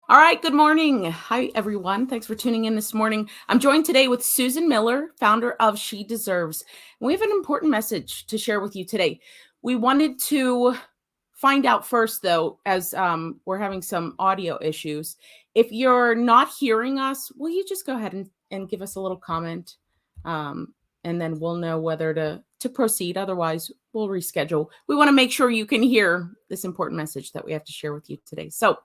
All right, good morning. Hi, everyone. Thanks for tuning in this morning. I'm joined today with Susan Miller, founder of She Deserves. And we have an important message to share with you today. We wanted to find out first, though, as we're having some audio issues. If you're not hearing us, will you just go ahead and give us a little comment? And then we'll know whether to proceed. Otherwise, we'll reschedule. We want to make sure you can hear this important message that we have to share with you today. So,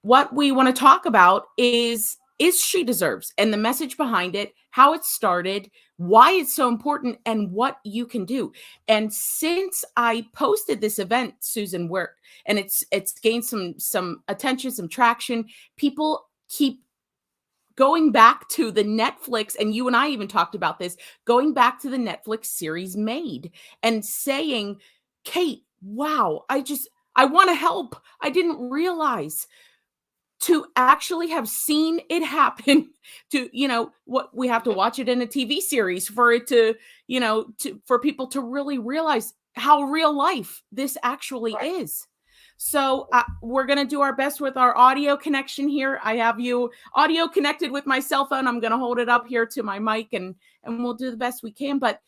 what we want to talk about is She Deserves and the message behind it, how it started, why it's so important, and what you can do. And since I posted this event, Susan, where and it's gained some attention, some traction, people keep going back to the Netflix, and you and I even talked about this, going back to the Netflix series Made and saying, Kate, wow, I want to help. I didn't realize to actually have seen it happen to what we have to watch it in a TV series for it to for people to really realize how real life this actually Right. is. So we're going to do our best with our audio connection here. I have you audio connected with my cell phone. I'm going to hold it up here to my mic, and we'll do the best we can. But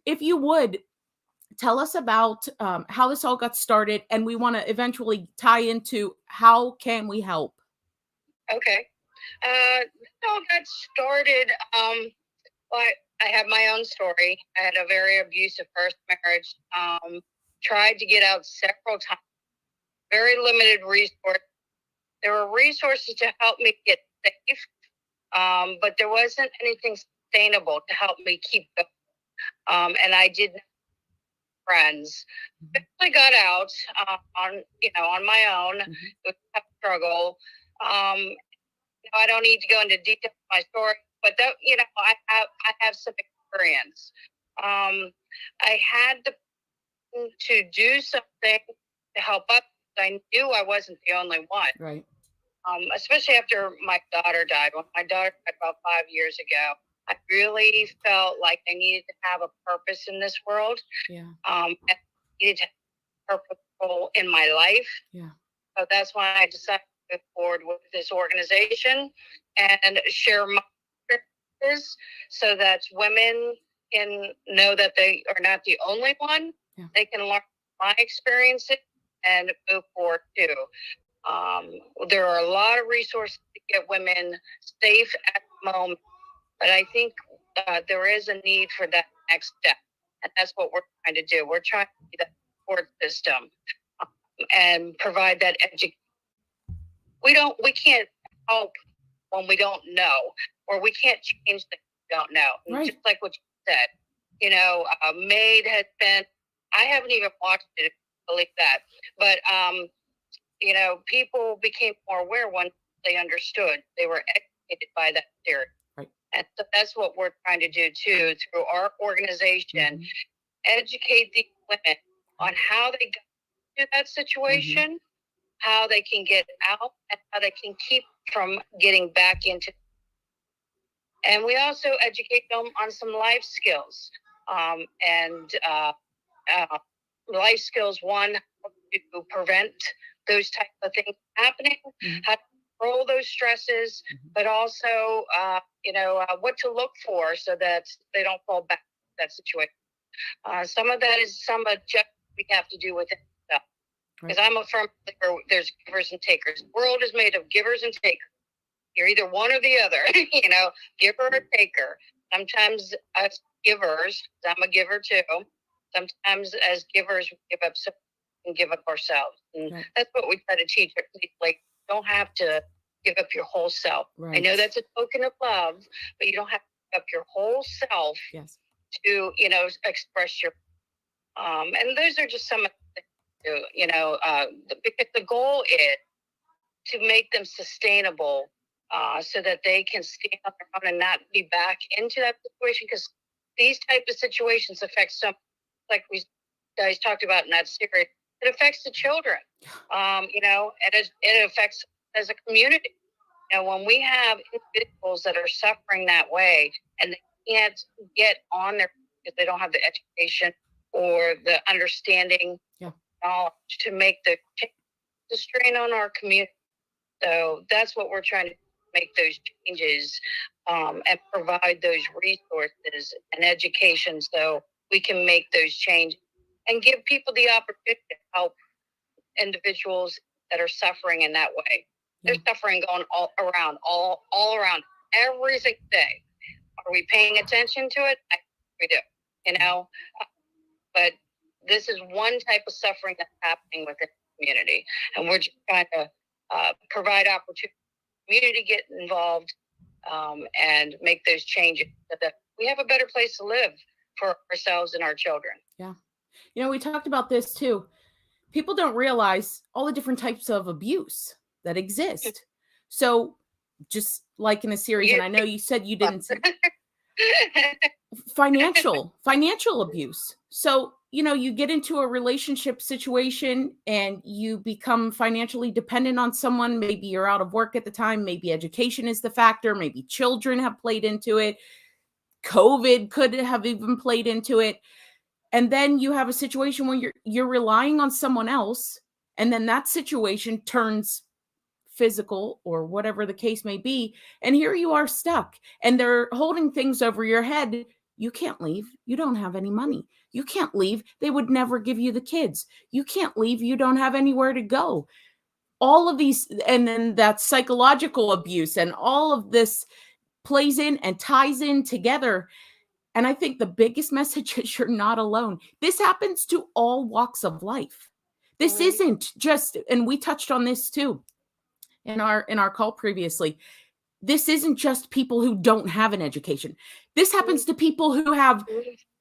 if you would tell us about how this all got started, and we want to eventually tie into how can we help. Okay. This all got started. Well, I have my own story. I had a very abusive first marriage. Tried to get out several times. Very limited resources. There were resources to help me get safe, but there wasn't anything sustainable to help me keep going. And I did not have friends. I got out on my own. Mhm. It was a tough struggle. I don't need to go into detail of my story, but I have some experience. I had to do something to help up. I knew I wasn't the only one. Right. Especially after my daughter died. When my daughter died about 5 years ago, I really felt like I needed to have a purpose in this world. Yeah. And I needed to have a purpose in my life. Yeah. So that's why I decided to move forward with this organization and share my experiences so that women can know that they are not the only one. Yeah. They can learn my experiences and move forward too. Um, there are a lot of resources to get women safe at the moment, but I think there is a need for that next step. And that's what we're trying to do. We're trying to be that support system and provide that education. We can't help when we don't know, or we can't change things we don't know. Right. Just like what you said, Maid has been, I haven't even watched it, believe that. But, people became more aware once they understood. They were educated by that series. Right. And so that's what we're trying to do too, through our organization, educate these women on how they got into that situation, how they can get out, and how they can keep from getting back into. And we also educate them on some life skills, and life skills. One, how to prevent those type of things happening, how to control those stresses, but also, what to look for so that they don't fall back to that situation. Some of that is some adjustment we have to do with it. Because I'm a firm believer, there's givers and takers. The world is made of givers and takers. You're either one or the other, giver or taker. Sometimes as givers, I'm a giver too. Sometimes as givers, we give up something and give up ourselves. And that's what we try to teach. Like, you don't have to give up your whole self. Right. I know that's a token of love, but you don't have to give up your whole self to, express your. And those are just some of the things, because the goal is to make them sustainable, so that they can stand on their own and not be back into that situation. Because these type of situations affect some, like we guys talked about in that series, it affects the children, and it affects as a community. When we have individuals that are suffering that way and they can't get on their, because they don't have the education or the understanding, knowledge to make the strain on our community. So that's what we're trying to make those changes, and provide those resources and education so we can make those changes and give people the opportunity to help individuals that are suffering in that way. There's suffering going all around every single day. Are we paying attention to it? I think we do, but this is one type of suffering that's happening within the community, and we're just trying to provide opportunity for the community to get involved, and make those changes so that we have a better place to live for ourselves and our children. Yeah. We talked about this too. People don't realize all the different types of abuse that exist. So just like in a series, and I know you said you didn't see financial abuse. So, you get into a relationship situation and you become financially dependent on someone. Maybe you're out of work at the time. Maybe education is the factor. Maybe children have played into it. COVID could have even played into it. And then you have a situation where you're relying on someone else, and then that situation turns physical or whatever the case may be, and here you are stuck, and they're holding things over your head. You can't leave. You don't have any money. You can't leave. They would never give you the kids. You can't leave. You don't have anywhere to go. All of these, and then that psychological abuse and all of this plays in and ties in together. And I think the biggest message is you're not alone. This happens to all walks of life. This isn't just, and we touched on this too in our call previously. This isn't just people who don't have an education. This happens to people who have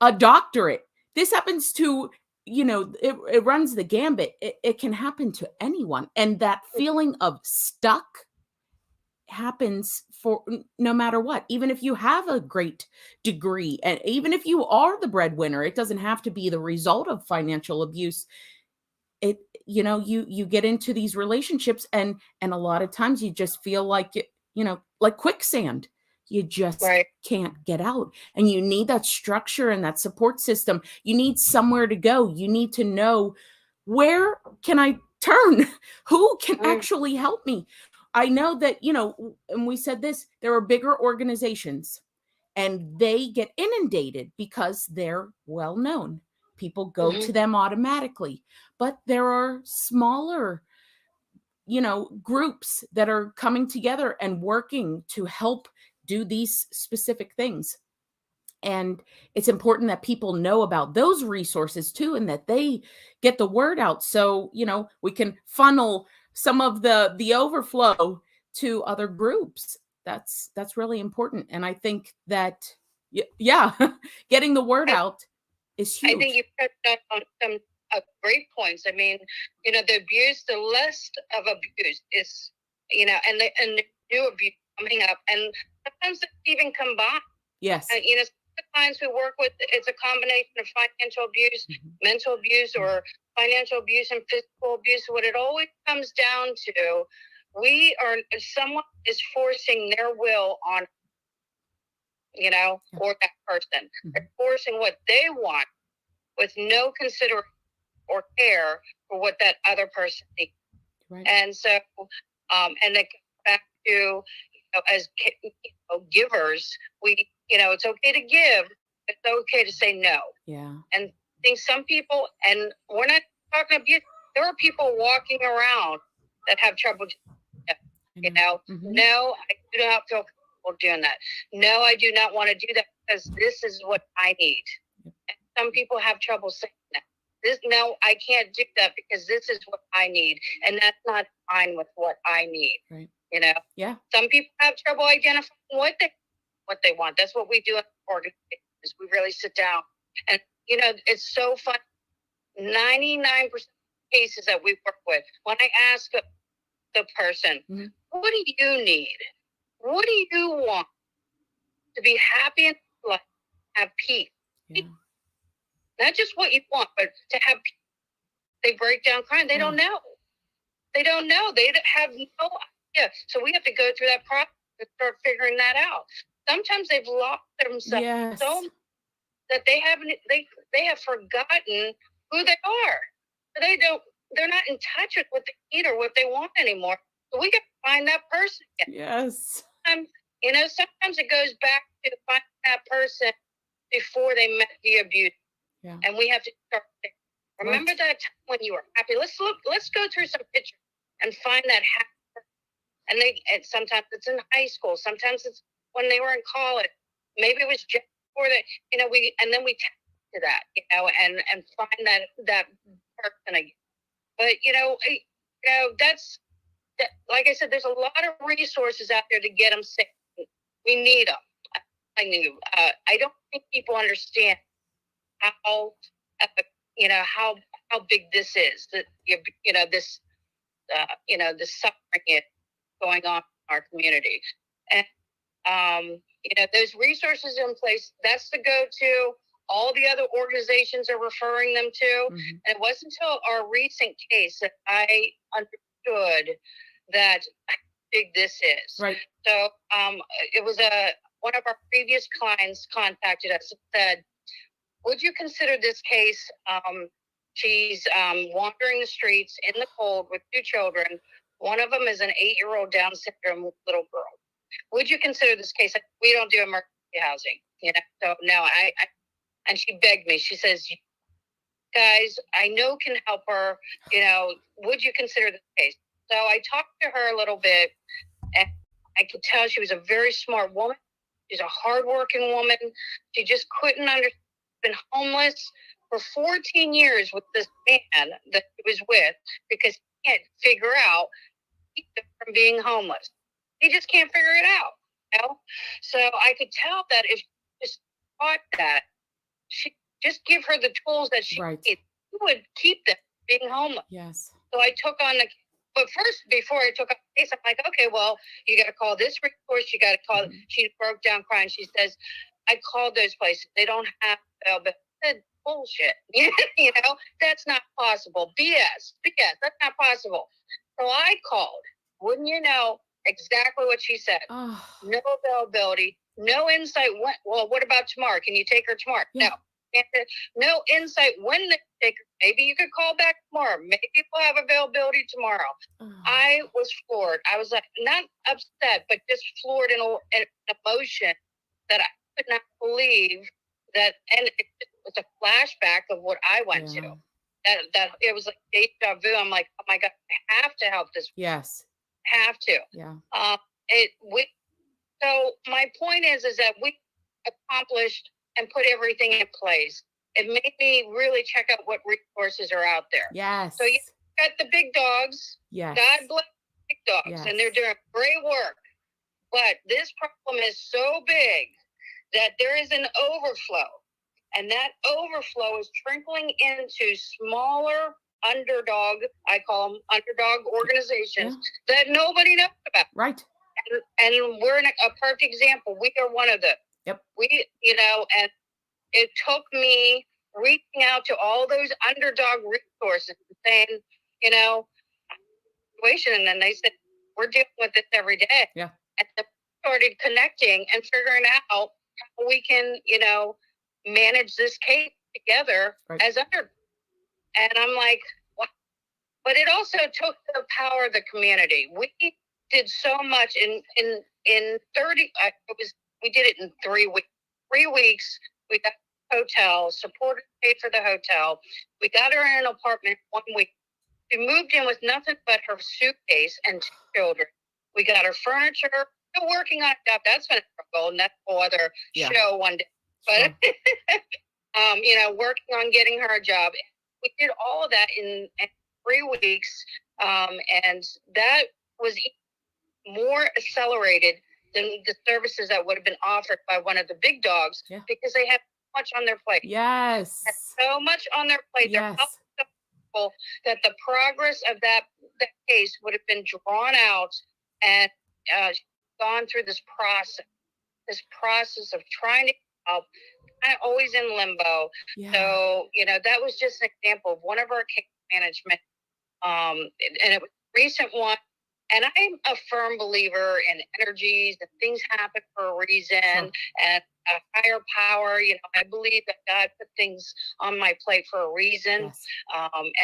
a doctorate. This happens to, it runs the gambit. It can happen to anyone. And that feeling of stuck happens for no matter what. Even if you have a great degree, and even if you are the breadwinner, it doesn't have to be the result of financial abuse. You get into these relationships, and a lot of times you just feel like like quicksand. You just can't get out, and you need that structure and that support system. You need somewhere to go. You need to know, where can I turn? Who can actually help me? I know that, and we said this, there are bigger organizations and they get inundated because they're well known. People go to them automatically. But there are smaller, groups that are coming together and working to help do these specific things. And it's important that people know about those resources too, and that they get the word out. So, we can funnel some of the overflow to other groups. That's really important. And I think that, getting the word out is huge. I think you touched on some great points. I mean, the abuse, the list of abuse is, and the new abuse coming up, and sometimes it's even combined. Yes. The clients we work with, it's a combination of financial abuse, mental abuse, or financial abuse and physical abuse. What it always comes down to, someone is forcing their will on, or that person. They're forcing what they want with no consideration or care for what that other person needs. Right. And so, and it comes back to, as givers, we, it's okay to give, it's okay to say no. Yeah. And I think some people, and we're not talking abuse, there are people walking around that have trouble, no, I do not feel comfortable doing that. No, I do not want to do that because this is what I need. And some people have trouble saying that. No, I can't do that because this is what I need. And that's not fine with what I need. Right. Yeah. Some people have trouble identifying what they want. That's what we do in organizations. We really sit down, and it's so fun. 99% of cases that we work with, when I ask the person, what do you need? What do you want to be happy in life, have peace? Yeah. Not just what you want, but to have peace. They break down crying. They don't know. They don't know. They have no idea. So we have to go through that process and start figuring that out. Sometimes they've lost themselves so much that they have forgotten who they are. They're not in touch with what they need or what they want anymore. So we got to find that person again. Yes. Sometimes it goes back to finding that person before they met the abuse. Yeah. And we have to start there. Remember Right. that time when you were happy? Let's go through some pictures and find that happy. And sometimes it's in high school, sometimes it's when they were in college. Maybe it was just before that, and then we tap to that, and find that person again. But that's that, like I said, there's a lot of resources out there to get them safe. We need them. I don't think people understand how how big this is. That this suffering is going on in our community, and those resources in place. That's the go-to. All the other organizations are referring them to, Mm-hmm. and it wasn't until our recent case that I understood that how big this is. Right. So it was one of our previous clients contacted us and said, would you consider this case? She's wandering the streets in the cold with 2 children. One of them is an 8-year-old Down syndrome little girl. Would you consider this case? We don't do emergency housing, So no, and she begged me. She says, guys, I know can help her. Would you consider this case? So I talked to her a little bit, and I could tell she was a very smart woman. She's a hardworking woman. She just couldn't understand. Been homeless for 14 years with this man that he was with because he can't figure out from being homeless. He just can't figure it out. So I could tell that if she just taught that, she just give her the tools that she right. needs, she would keep them from being homeless. Yes. So I took on but first, before I took on the case, I'm like, okay, well, you got to call this resource. You got to call. Mm-hmm. She broke down crying. She says, I called those places. They don't have but I said, bullshit. That's not possible. BS. That's not possible. So I called. Wouldn't you know exactly what she said? Oh. No availability, no insight. Well, what about tomorrow? Can you take her tomorrow? Yeah. No insight when they take her. Maybe you could call back tomorrow. Maybe we'll have availability tomorrow. Oh. I was floored. I was like, not upset, but just floored in emotion that I could not believe that. And it was a flashback of what I went to. That it was like deja vu. I'm like, oh my God, I have to help this. Yes. Have to. Yeah. So my point is that we accomplished and put everything in place. It made me really check out what resources are out there. Yes. So you got the big dogs. Yes. God bless the big dogs. Yes. And they're doing great work. But this problem is so big that there is an overflow. And that overflow is trickling into smaller underdog, I call them underdog organizations that nobody knows about. Right. And we're a perfect example. We are one of them. Yep. And it took me reaching out to all those underdog resources and saying, situation. And then they said, we're dealing with this every day. Yeah. And they started connecting and figuring out how we can, manage this case together as under. And I'm like, what? But it also took the power of the community. We did so much in 30. We did it in 3 weeks. 3 weeks. We got a hotel, supported, paid for the hotel. We got her in an apartment 1 week. She moved in with nothing but her suitcase and 2 children. We got her furniture. Still working on stuff. That's been a struggle, and that's a whole other show one day. But working on getting her a job. We did all of that in 3 weeks, and that was more accelerated than the services that would have been offered by one of the big dogs because they have so much on their plate. Yes. So much on their plate. Yes. They're that the progress of that case would have been drawn out and gone through this process of trying to help, kind of always in limbo. Yeah. So, that was just an example of one of our case management, and it was a recent one. And I'm a firm believer in energies and things happen for a reason and a higher power. I believe that God put things on my plate for a reason. Yes.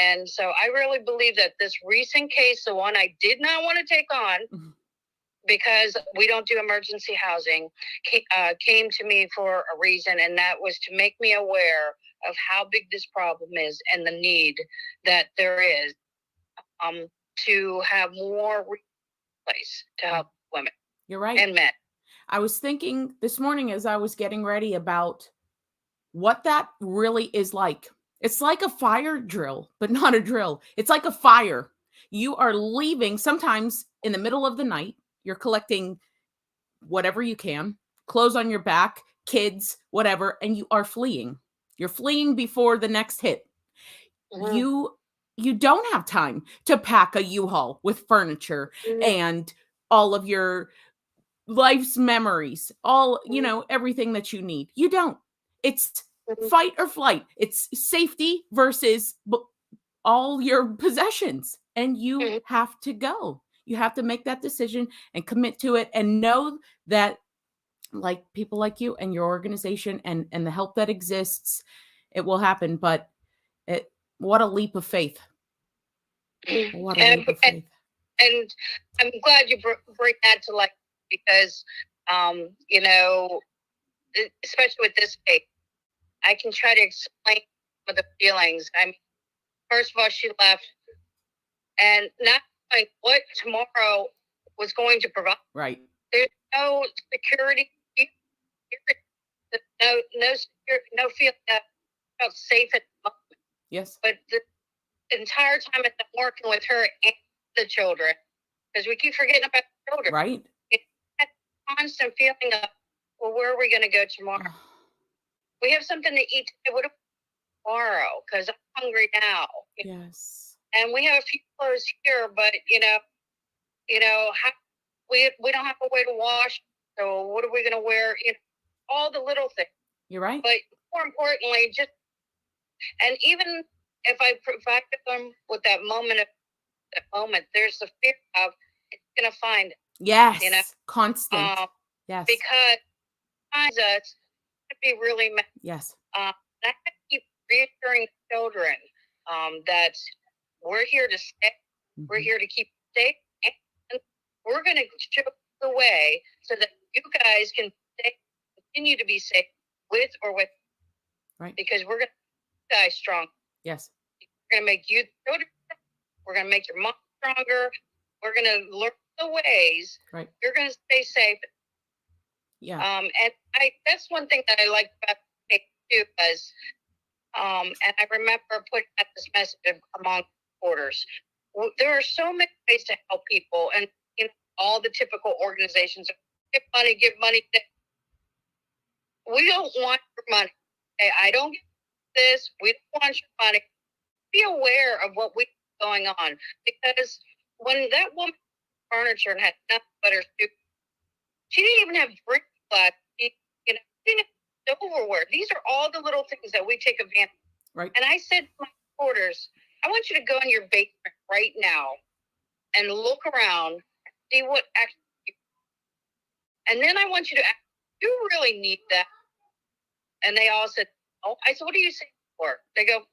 And so I really believe that this recent case, the one I did not want to take on, because we don't do emergency housing, came to me for a reason, and that was to make me aware of how big this problem is and the need that there is to have more place to help women. You're right. And men. I was thinking this morning as I was getting ready about what that really is like. It's like a fire drill, but not a drill. It's like a fire. You are leaving sometimes in the middle of the night. You're collecting whatever you can, clothes on your back, kids, whatever, and you are fleeing. You're fleeing before the next hit. Mm-hmm. You don't have time to pack a U-Haul with furniture and all of your life's memories, all, everything that you need. You don't. It's fight or flight. It's safety versus all your possessions. And you have to go. You have to make that decision and commit to it and know that, like people like you and your organization and the help that exists, it will happen. But what a leap of faith. What a leap of faith. And I'm glad you bring that to light because, especially with this case, I can try to explain some of the feelings. I mean, first of all, she left and not like what tomorrow was going to provide. Right. There's no security, no feeling that I felt safe at the moment. Yes. But the entire time I'm working with her and the children, because we keep forgetting about the children. Right. It's that constant feeling of, well, where are we going to go tomorrow? We have something to eat today. What tomorrow? Because I'm hungry now. Yes. And we have a few clothes here, but we don't have a way to wash. So what are we going to wear? All the little things. You're right. But more importantly, and even if I provide them with that moment, there's the fear of it's going to find it. Yes. Constant. Yes. Because it finds us to be really mad. Yes. I have to keep reassuring children that we're here to stay. Mm-hmm. We're here to keep safe. And we're going to show the way so that you guys can continue to be safe with or with. Right. Because we're going to die strong. Yes. We're going to make you children. We're going to make your mom stronger. We're going to learn the ways. Right. You're going to stay safe. Yeah. And that's one thing that I like about it too, was, and I remember putting out this message among supporters. There are so many ways to help people, and all the typical organizations give money. We don't want your money. I don't get this. We don't want your money. Be aware of what we have going on, because when that woman furniture and had nothing but her soup, she didn't even have drink glass. She didn't have silverware. These are all the little things that we take advantage of. Right. And I said to my supporters, I want you to go in your basement right now and look around and see what actually. And then I want you to ask, do you really need that? And they all said, oh. I said, what are you saying for? They go,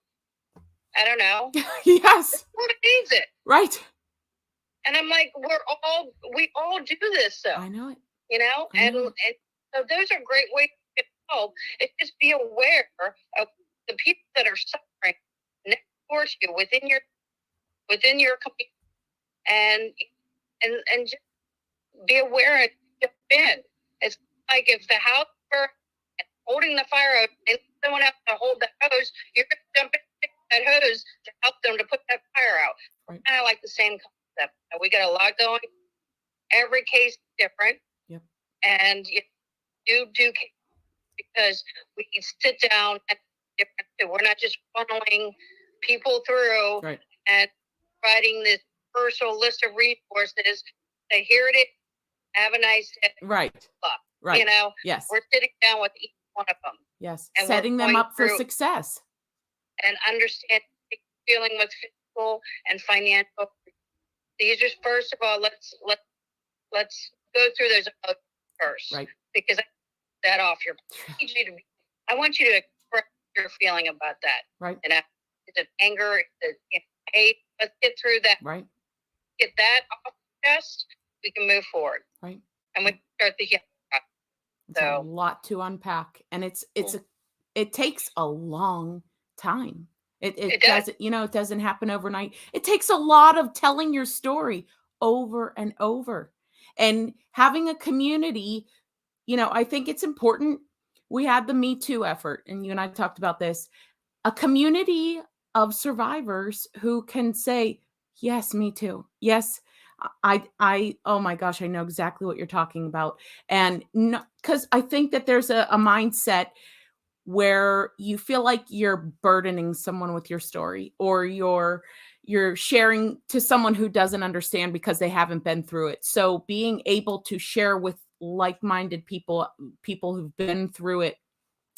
I don't know. Yes. Who needs it? Right. And I'm like, we all do this though. I know it. And so those are great ways to help. It's just be aware of the people that are suffering next door to you within your community, and just be aware and jump in. It's like if the house burns and holding the fire out and someone else to hold the hose, you're going to jump in that hose to help them to put that fire out. Right. Kind of like the same concept. We got a lot going. Every case is different. Yep. And you do because we can sit down and different. We're not just funneling people through. Right. And providing this personal list of resources. Say, here it is. Have a nice day. Right. Right. Yes. We're sitting down with each one of them. Yes. And setting them up for success. And understand dealing with physical and financial. These are, first of all, let's go through those first. Right. Because that off your. I want you to express your feeling about that. Right. Is it anger? Is it hate? Let's get through that. Right. Get that off your chest. we can move forward. Right. And we start the healing process. It's a lot to unpack, and it takes a long time. It doesn't, it doesn't happen overnight. It takes a lot of telling your story over and over, and having a community. I think it's important. We had the Me Too effort, and you and I talked about this. A community of survivors who can say, yes, me too. Yes, oh my gosh, I know exactly what you're talking about. And because I think that there's a mindset where you feel like you're burdening someone with your story, or you're sharing to someone who doesn't understand because they haven't been through it. So being able to share with like-minded people who've been through it,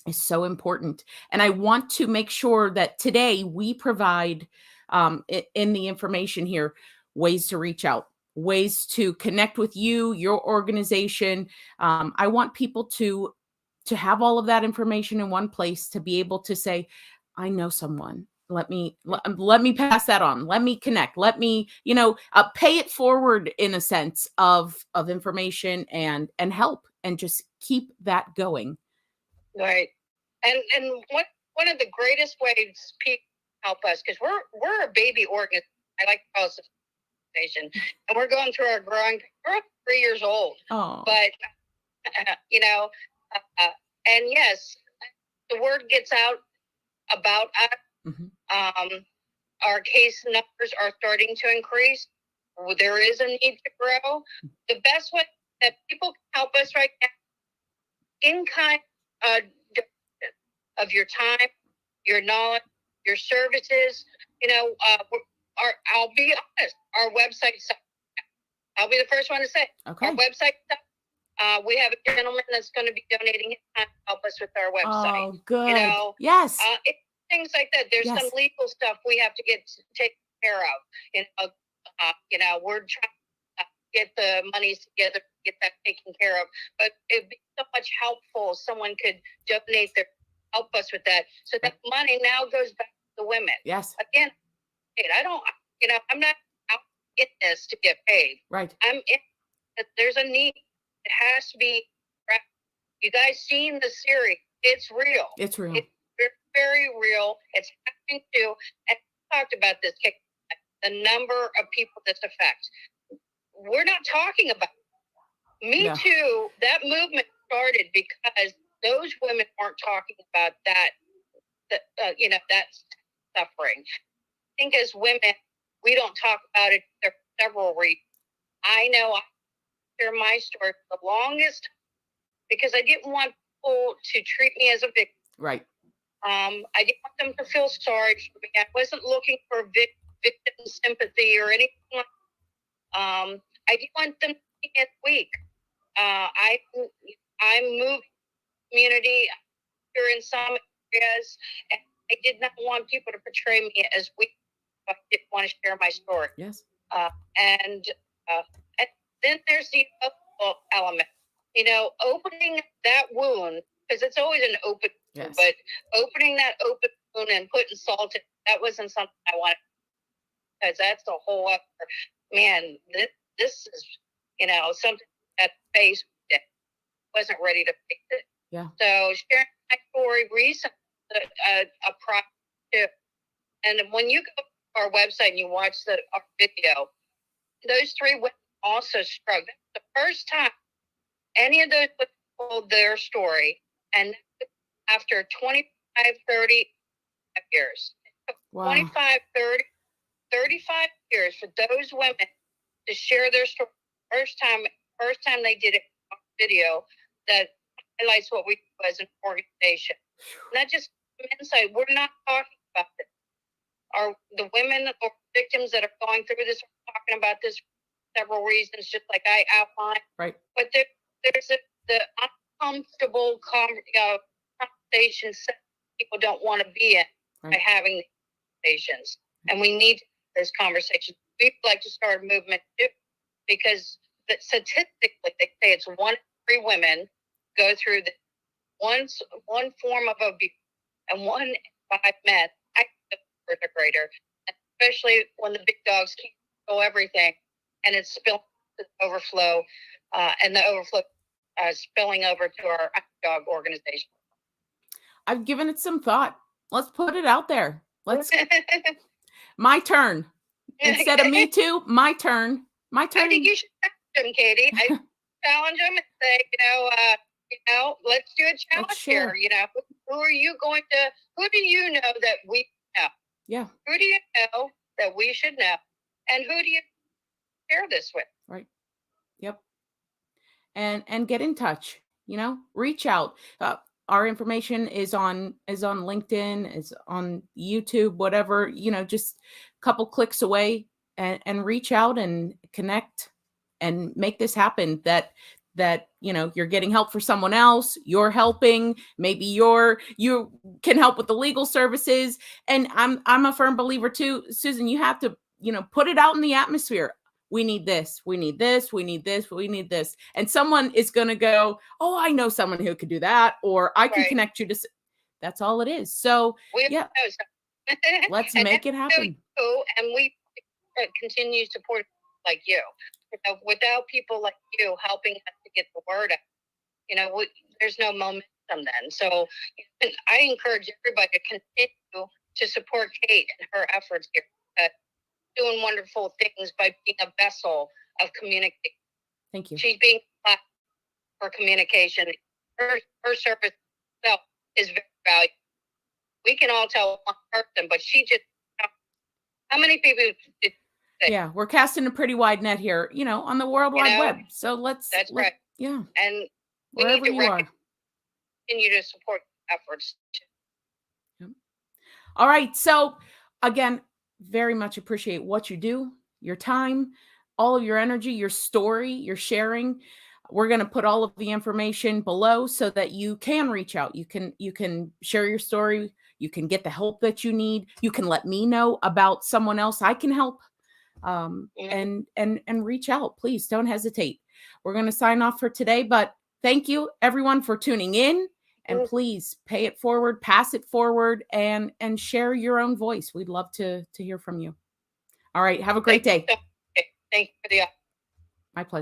is so important. And I want to make sure that today we provide in the information here, ways to reach out, ways to connect with you, your organization. I want people to have all of that information in one place, to be able to say, I know someone. Let me pass that on. Let me connect. Let me, pay it forward in a sense of information and help, and just keep that going. Right. And one of the greatest ways people help us, because we're a baby organization. I like to call it a organization, and we're going through our growing. We're 3 years old. Oh. But and yes, the word gets out about us. Mm-hmm. Our case numbers are starting to increase. There is a need to grow. The best way that people can help us right now, in kind of your time, your knowledge, your services. I'll be honest, our website sucks. I'll be the first one to say, okay, our website sucks. We have a gentleman that's going to be donating his time to help us with our website. Oh, good. Yes. Things like that. There's some legal stuff we have to get taken care of. We're trying to get the monies together to get that taken care of. But it'd be so much helpful if someone could donate help us with that. So that money now goes back to the women. Yes. Again, I don't, I'm not out in this to get paid. Right. There's a need. It has to be. You guys seen the series? It's real. It's real. It's very, very real. It's happening too. And we talked about this, the number of people this affects. We're not talking about Me Too. That movement started because those women weren't talking about that suffering. I think as women, we don't talk about it for several reasons. I know I share my story for the longest time because I didn't want people to treat me as a victim. Right. I didn't want them to feel sorry for me. I wasn't looking for victim sympathy or anything like that. I didn't want them to be as weak. I moved community here in some areas, and I did not want people to portray me as weak. I didn't want to share my story. Yes. And then there's the other element, opening that wound, because it's always an open wound, but opening that open wound and putting salt in, that wasn't something I wanted, because that's a whole other, man, this is, something that face wasn't ready to face it. Yeah. So sharing my story recently, a project too. And when you go to our website and you watch our video, those 3 women also struggled. The first time any of those women told their story, and after 25, 30 years. Wow. 25, 30, 35 years for those women to share their story. First time they did it on video, that highlights what we do as an organization. Not just insight. We're not talking about this. Are the women or victims that are going through this are talking about this for several reasons, just like I outlined. Right. But there's the uncomfortable conversations people don't want to be in by having these conversations. And we need those conversations. We'd like to start a movement too, because statistically they say it's 1 in 3 women go through one form of abuse, and 1 in 5 men. I think the numbers are greater, especially when the big dogs keep go everything, and it's spilling the overflow, and the overflow spilling over to our dog organization. I've given it some thought. Let's put it out there. My turn. Instead of me too, my turn. My turn. I think you should challenge him, Katie. I challenge him and say, let's do a challenge here. Who are you going to? Who do you know that we know? Yeah. Who do you know that we should know? And who do you share this with? Right. Yep. And get in touch. Reach out. Our information is on LinkedIn, is on YouTube, whatever. Just a couple clicks away, and reach out and connect and make this happen. That you're getting help for someone else, you're helping, maybe you can help with the legal services. And I'm a firm believer too, Susan, you have to put it out in the atmosphere. We need this, we need this, we need this, we need this. And someone is going to go, oh, I know someone who could do that, or I can connect you to. That's all it is. So let's make it happen. And we continue support like you. Without people like you helping us to get the word out, there's no momentum then. So I encourage everybody to continue to support Kate and her efforts here, doing wonderful things by being a vessel of communication. Thank you. She's being for communication. Her service itself is very valuable. We can all tell one person, but she just, how many people did? Yeah, we're casting a pretty wide net here, on the World Wide Web. So that's right. Yeah. And we wherever need to you are, continue to support efforts too. Yep. All right. So again, very much appreciate what you do, your time, all of your energy, your story, your sharing. We're going to put all of the information below so that you can reach out. You can share your story. You can get the help that you need. You can let me know about someone else I can help. And reach out. Please don't hesitate. We're going to sign off for today, but thank you everyone for tuning in, and please pay it forward, pass it forward, and share your own voice. We'd love to hear from you. All right. Have a great day. Thank you for the My pleasure.